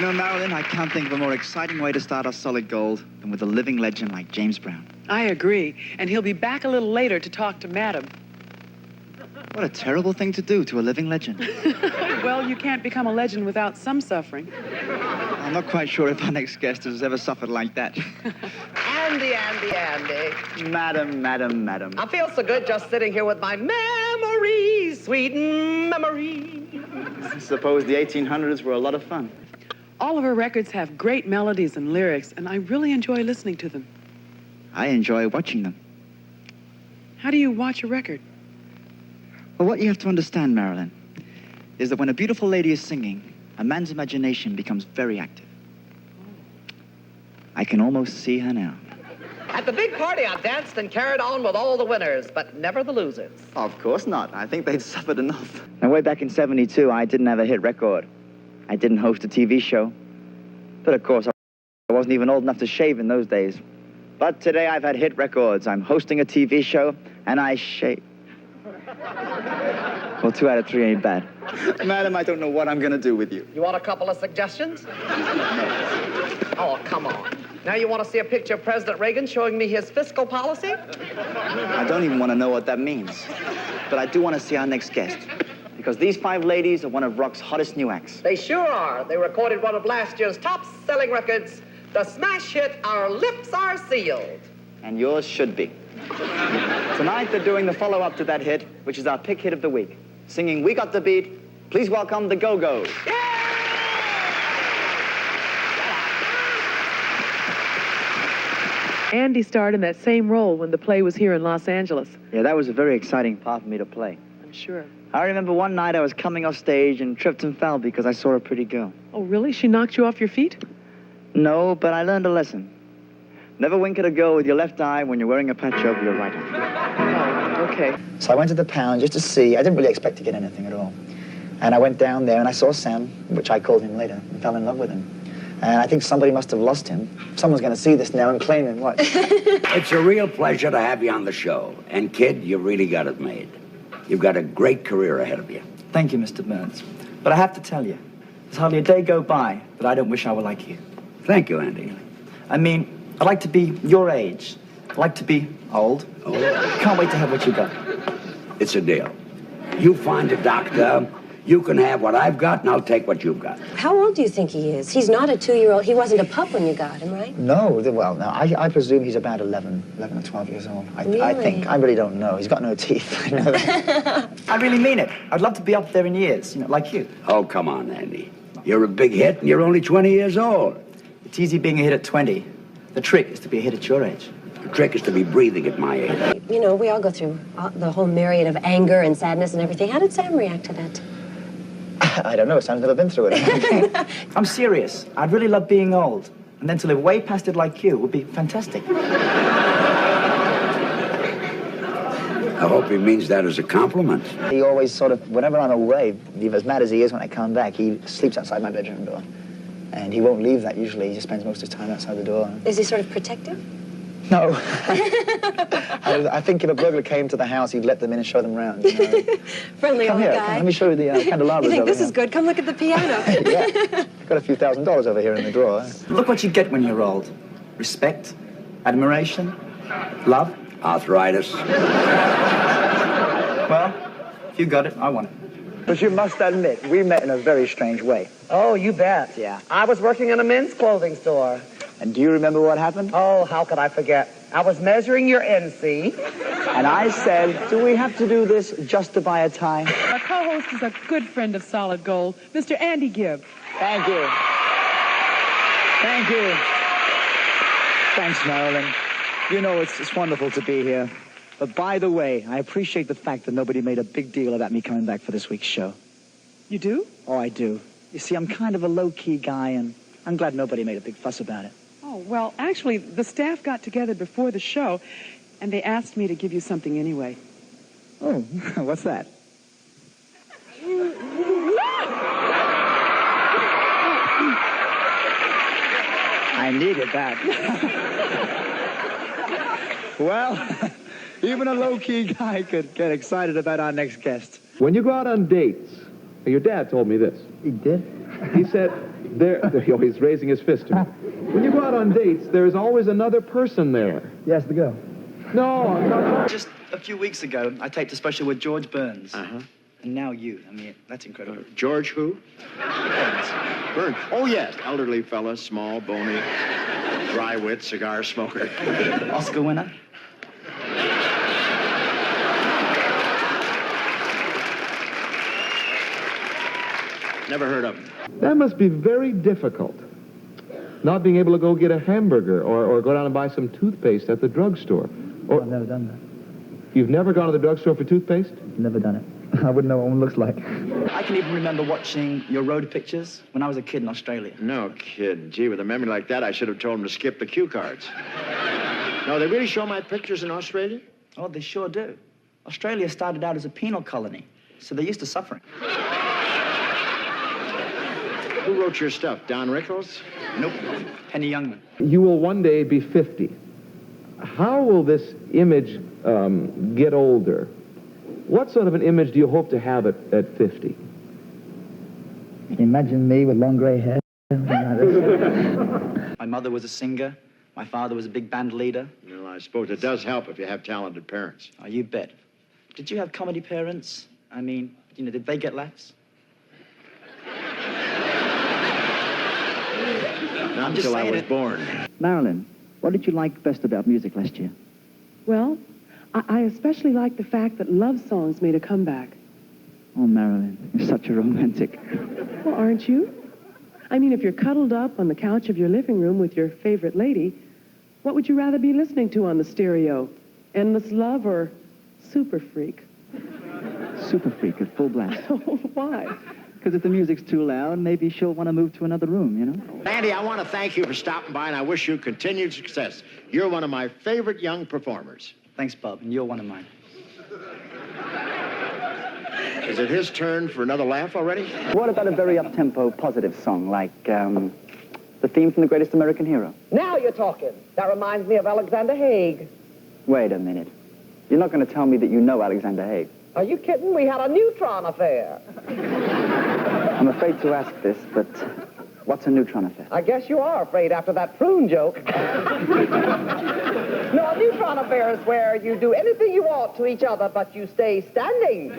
know, Marilyn, I can't think of a more exciting way to start our Solid Gold than with a living legend like James Brown. I agree. And he'll be back a little later to talk to Madam. What a terrible thing to do to a living legend. Well, you can't become a legend without some suffering. I'm not quite sure if our next guest has ever suffered like that. Andy. Madam. I feel so good just sitting here with my memories, sweet memories. I suppose the 1800s were a lot of fun. All of her records have great melodies and lyrics, and I really enjoy listening to them. I enjoy watching them. How do you watch a record? Well, what you have to understand, Marilyn, is that when a beautiful lady is singing, a man's imagination becomes very active. I can almost see her now. At the big party, I danced and carried on with all the winners, but never the losers. Of course not. I think they'd suffered enough. And way back in '72, I didn't have a hit record. I didn't host a TV show. But of course, I wasn't even old enough to shave in those days. But today I've had hit records. I'm hosting a TV show, and I shave. Well, 2 out of 3 ain't bad. Madam, I don't know what I'm gonna do with you. You want a couple of suggestions? Oh, come on. Now you want to see a picture of President Reagan showing me his fiscal policy? I don't even want to know what that means. But I do want to see our next guest. Because these 5 ladies are one of rock's hottest new acts. They sure are. They recorded one of last year's top-selling records, the smash hit Our Lips Are Sealed. And yours should be. Tonight they're doing the follow-up to that hit, which is our pick hit of the week. Singing We Got the Beat, please welcome the Go-Go's. Andy starred in that same role when the play was here in Los Angeles. Yeah, that was a very exciting part for me to play. I'm sure. I remember one night I was coming off stage and tripped and fell because I saw a pretty girl. Oh, really? She knocked you off your feet? No, but I learned a lesson. Never wink at a girl with your left eye when you're wearing a patch over your right eye. Oh, okay. So I went to the Pound just to see. I didn't really expect to get anything at all. And I went down there and I saw Sam, which I called him later, and fell in love with him. And I think somebody must have lost him. Someone's going to see this now and claim him. What? It's a real pleasure to have you on the show. And, kid, you really got it made. You've got a great career ahead of you. Thank you, Mr. Burns. But I have to tell you, there's hardly a day go by that I don't wish I were like you. Thank you, Andy. I mean, I'd like to be your age. I'd like to be old. Can't wait to have what you got. It's a deal. You find a doctor, you can have what I've got, and I'll take what you've got. How old do you think he is? He's not a 2-year-old. He wasn't a pup when you got him, right? No, well, no, I presume he's about 11 or 12 years old. Really? I think. I really don't know. He's got no teeth. I know that. I really mean it. I'd love to be up there in years, like you. Oh, come on, Andy. You're a big hit, and you're only 20 years old. It's easy being a hit at 20. The trick is to be a hit at your age. The trick is to be breathing at my age. You know, we all go through the whole myriad of anger and sadness and everything. How did Sam react to that? I don't know. Sam's never been through it. I'm serious. I'd really love being old. And then to live way past it like you would be fantastic. I hope he means that as a compliment. He always sort of, whenever I'm away, even as mad as he is when I come back, he sleeps outside my bedroom door. And he won't leave that usually. He just spends most of his time outside the door. Is he sort of protective? No. I think if a burglar came to the house, he'd let them in and show them around. You know? Friendly Come old here. guy. Let me show you the candelabras. You think over this here. is good? Come look at the piano. Yeah. Got a few $1,000s over here in the drawer. Look what you get when you're old. Respect, admiration, love. Arthritis. Well, if you got it, I want it. But you must admit, we met in a very strange way. Oh, you bet. Yeah. I was working in a men's clothing store. And do you remember what happened? Oh, how could I forget? I was measuring your NC. And I said, do we have to do this just to buy a tie? Our co-host is a good friend of Solid Gold, Mr. Andy Gibb. Thank you. Thank you. Thanks, Marilyn. You know, it's wonderful to be here. But by the way, I appreciate the fact that nobody made a big deal about me coming back for this week's show. You do? Oh, I do. You see, I'm kind of a low-key guy, and I'm glad nobody made a big fuss about it. Oh, well, actually, the staff got together before the show, and they asked me to give you something anyway. Oh, what's that? I needed that. Well, even a low-key guy could get excited about our next guest. When you go out on dates, and your dad told me this. He did? He said, He's raising his fist to me. When you go out on dates, there's always another person there. Yes, the girl. No. Just a few weeks ago, I taped a special with George Burns. Uh-huh. And now you. I mean, that's incredible. George who? Burns. Burns. Oh, yes. Elderly fella, small, bony, dry wit, cigar smoker. Oscar winner. Never heard of him. That must be very difficult. Not being able to go get a hamburger or go down and buy some toothpaste at the drugstore. Or, I've never done that. You've never gone to the drugstore for toothpaste? Never done it. I wouldn't know what one looks like. I can even remember watching your road pictures when I was a kid in Australia. No kid. Gee, with a memory like that, I should have told him to skip the cue cards. No, they really show my pictures in Australia? Oh, they sure do. Australia started out as a penal colony, so they're used to suffering. Who wrote your stuff? Don Rickles? Nope. Penny Youngman. You will one day be 50. How will this image get older? What sort of an image do you hope to have at 50? Imagine me with long gray hair. My mother was a singer. My father was a big band leader. No, I suppose it does help if you have talented parents. Oh, you bet. Did you have comedy parents? I mean, did they get laughs? Not until I was born. Marilyn, what did you like best about music last year? Well, I especially like the fact that love songs made a comeback. Oh, Marilyn, you're such a romantic. Well, aren't you? I mean, if you're cuddled up on the couch of your living room with your favorite lady, what would you rather be listening to on the stereo? Endless Love or Super Freak? Super Freak at full blast. Why? Because if the music's too loud, maybe she'll want to move to another room, you know? Andy, I want to thank you for stopping by, and I wish you continued success. You're one of my favorite young performers. Thanks, Bob, and you're one of mine. Is it his turn for another laugh already? What about a very up-tempo, positive song like the theme from The Greatest American Hero? Now you're talking. That reminds me of Alexander Haig. Wait a minute. You're not going to tell me that you know Alexander Haig. Are you kidding? We had a neutron affair. I'm afraid to ask this, but what's a neutron affair? I guess you are afraid after that prune joke. No, a neutron affair is where you do anything you want to each other, but you stay standing.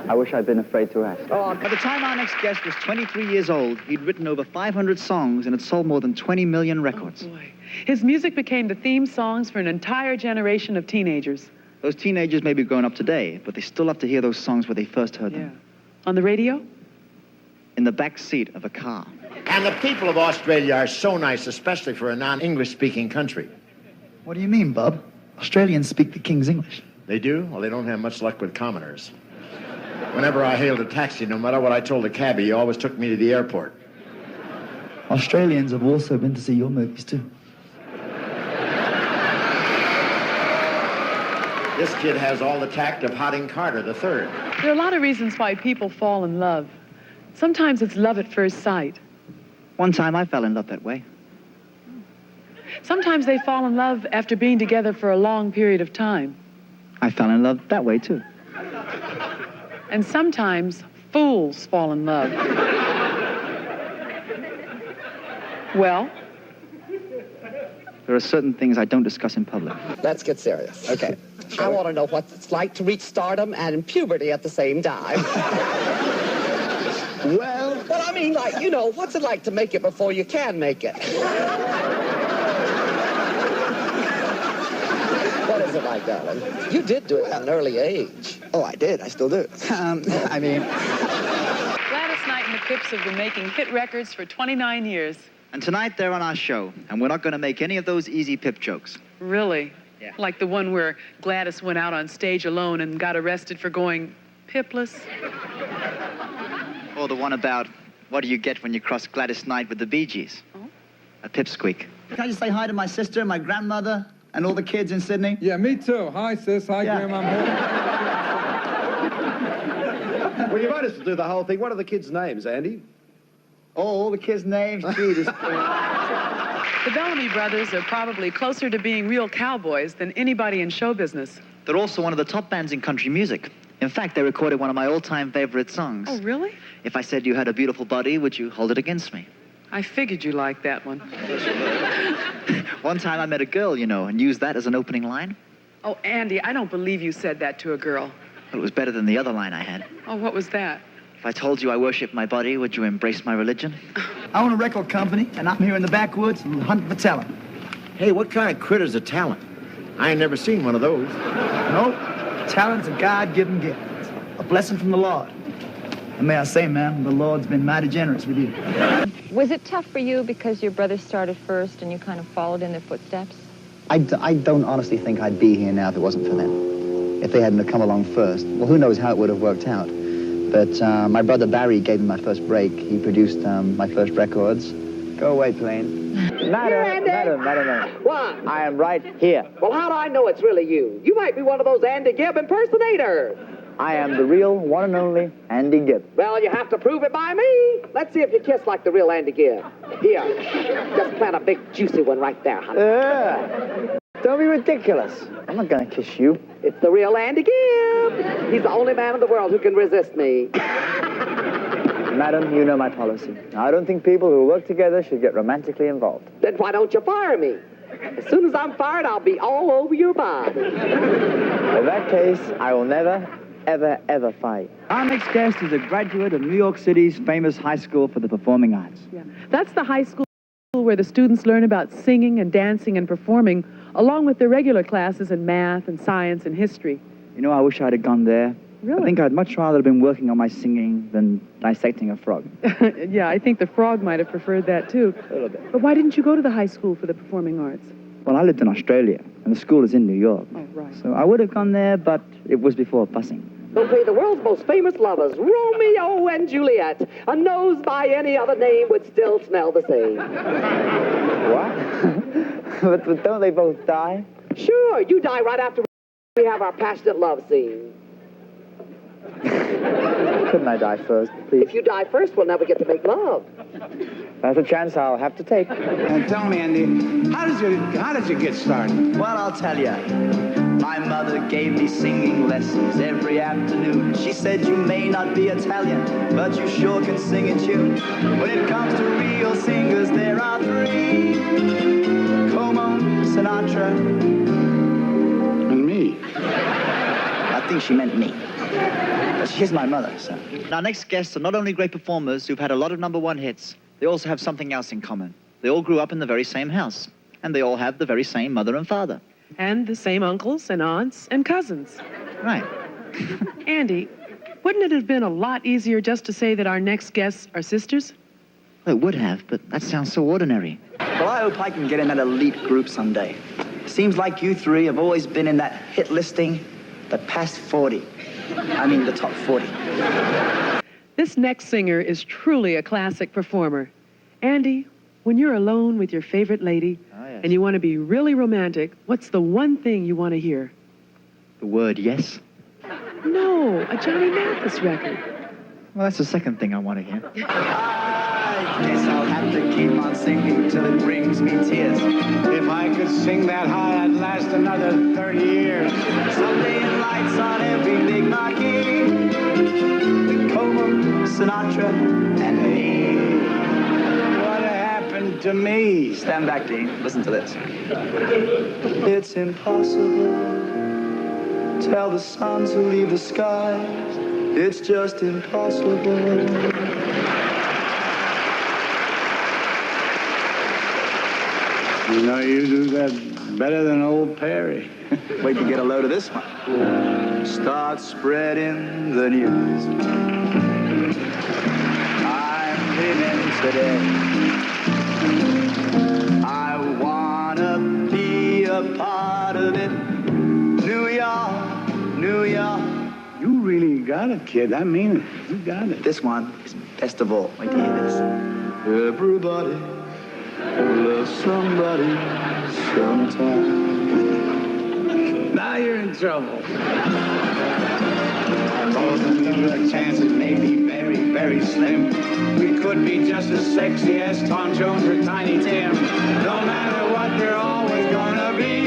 I wish I'd been afraid to ask. Oh, By the time our next guest was 23 years old, he'd written over 500 songs and had sold more than 20 million records. Oh, boy. His music became the theme songs for an entire generation of teenagers. Those teenagers may be grown up today, but they still have to hear those songs where they first heard them. On the radio? In the back seat of a car. And the people of Australia are so nice, especially for a non-English-speaking country. What do you mean, Bob? Australians speak the King's English. They do? Well, they don't have much luck with commoners. Whenever I hailed a taxi, no matter what I told the cabbie, he always took me to the airport. Australians have also been to see your movies, too. This kid has all the tact of Harding Carter III. There are a lot of reasons why people fall in love. Sometimes it's love at first sight. One time I fell in love that way. Sometimes they fall in love after being together for a long period of time. I fell in love that way, too. And sometimes fools fall in love. Well? There are certain things I don't discuss in public. let's get serious. Okay. I want to know what it's like to reach stardom and puberty at the same time. Well, I mean, like, what's it like to make it before you can make it? What is it like, darling? You did do it at an early age. Oh, I did. I still do. I mean... Gladys Knight and the Pips have been making hit records for 29 years. And tonight they're on our show, and we're not going to make any of those easy Pip jokes. Really? Yeah. Like the one where Gladys went out on stage alone and got arrested for going pipless? Or the one about, what do you get when you cross Gladys Knight with the Bee Gees? Oh? A pipsqueak. Can I just say hi to my sister, my grandmother, and all the kids in Sydney? Yeah, me too. Hi, sis. Hi, Grandma. Well, you might as well do the whole thing. What are the kids' names, Andy? Oh, all the kids' names? Gee, this... The Bellamy Brothers are probably closer to being real cowboys than anybody in show business. They're also one of the top bands in country music. In fact, they recorded one of my all-time favorite songs. Oh, really? If I said you had a beautiful body, would you hold it against me? I figured you liked that one. One time I met a girl, you know, and used that as an opening line. Oh, Andy, I don't believe you said that to a girl. Well, it was better than the other line I had. Oh, what was that? If I told you I worship my body, would you embrace my religion? I own a record company, and I'm here in the backwoods hunting for talent. Hey, what kind of critter's a talent? I ain't never seen one of those. No, talent's a God-given gift. A blessing from the Lord. And may I say, ma'am, the Lord's been mighty generous with you. Was it tough for you because your brothers started first and you kind of followed in their footsteps? I don't honestly think I'd be here now if it wasn't for them. If they hadn't have come along first, well, who knows how it would have worked out. But my brother Barry gave me my first break. He produced my first records. Go away, plane. Madam. What? I am right here. Well, how do I know it's really you? You might be one of those Andy Gibb impersonators. I am the real, one and only Andy Gibb. Well, you have to prove it by me. Let's see if you kiss like the real Andy Gibb. Here, just plant a big, juicy one right there, honey. Don't be ridiculous. I'm not gonna kiss you. It's the real Andy Gibb. He's the only man in the world who can resist me. Madam, you know my policy. I don't think people who work together should get romantically involved. Then why don't you fire me? As soon as I'm fired, I'll be all over your body. In that case, I will never, ever fight. Our next guest is a graduate of New York City's famous High School for the Performing Arts. Yeah. That's the high school where the students learn about singing and dancing and performing, along with their regular classes in math and science and history. You know, I wish I'd have gone there. Really? I think I'd much rather have been working on my singing than dissecting a frog. Yeah, I think the frog might have preferred that, too. A little bit. But why didn't you go to the high school for the performing arts? Well, I lived in Australia, and the school is in New York. Oh, right. So I would have gone there, but it was before busing. They'll play the world's most famous lovers, Romeo and Juliet. A nose by any other name would still smell the same. What? but don't they both die? Sure, you die right after we have our passionate love scene. Couldn't I die first, please? If you die first, we'll never get to make love. That's a chance I'll have to take. And tell me, Andy, how did you get started? Well, I'll tell you. My mother gave me singing lessons every afternoon. She said, you may not be Italian, but you sure can sing a tune. When it comes to real singers, there are three. Como, Sinatra, And me. I think she meant me. But she's my mother, so. Our next guests are not only great performers who've had a lot of #1 hits, they also have something else in common. They all grew up in the very same house, and they all have the very same mother and father. And the same uncles and aunts and cousins. Right. Andy, wouldn't it have been a lot easier just to say that our next guests are sisters? Well, it would have, but that sounds so ordinary. Well, I hope I can get in that elite group someday. Seems like you three have always been in that hit listing, the past 40. I mean, the top 40. This next singer is truly a classic performer. Andy, when you're alone with your favorite lady and you want to be really romantic, what's the one thing you want to hear? The word yes? No, a Johnny Mathis record. Well, that's the second thing I want to hear. I guess I'll have to keep on singing till it brings me tears. If I could sing that high, I'd last another 30 years. Someday in lights on every big marquee. Como, Sinatra, and me. What happened to me? Stand back, Dean. Listen to this. It's impossible. Tell the sun to leave the skies. It's just impossible. You know, you do that better than old Perry. Wait to get a load of this one. Start spreading the news. I'm living today. I wanna be a part of it. New York, New York. You really got it, kid. I mean it. You got it. This one is best of all. Wait to hear this. Everybody loves somebody sometime. Now you're in trouble. Both of the chances may be very, very slim. We could be just as sexy as Tom Jones or Tiny Tim. No matter what, we're always gonna be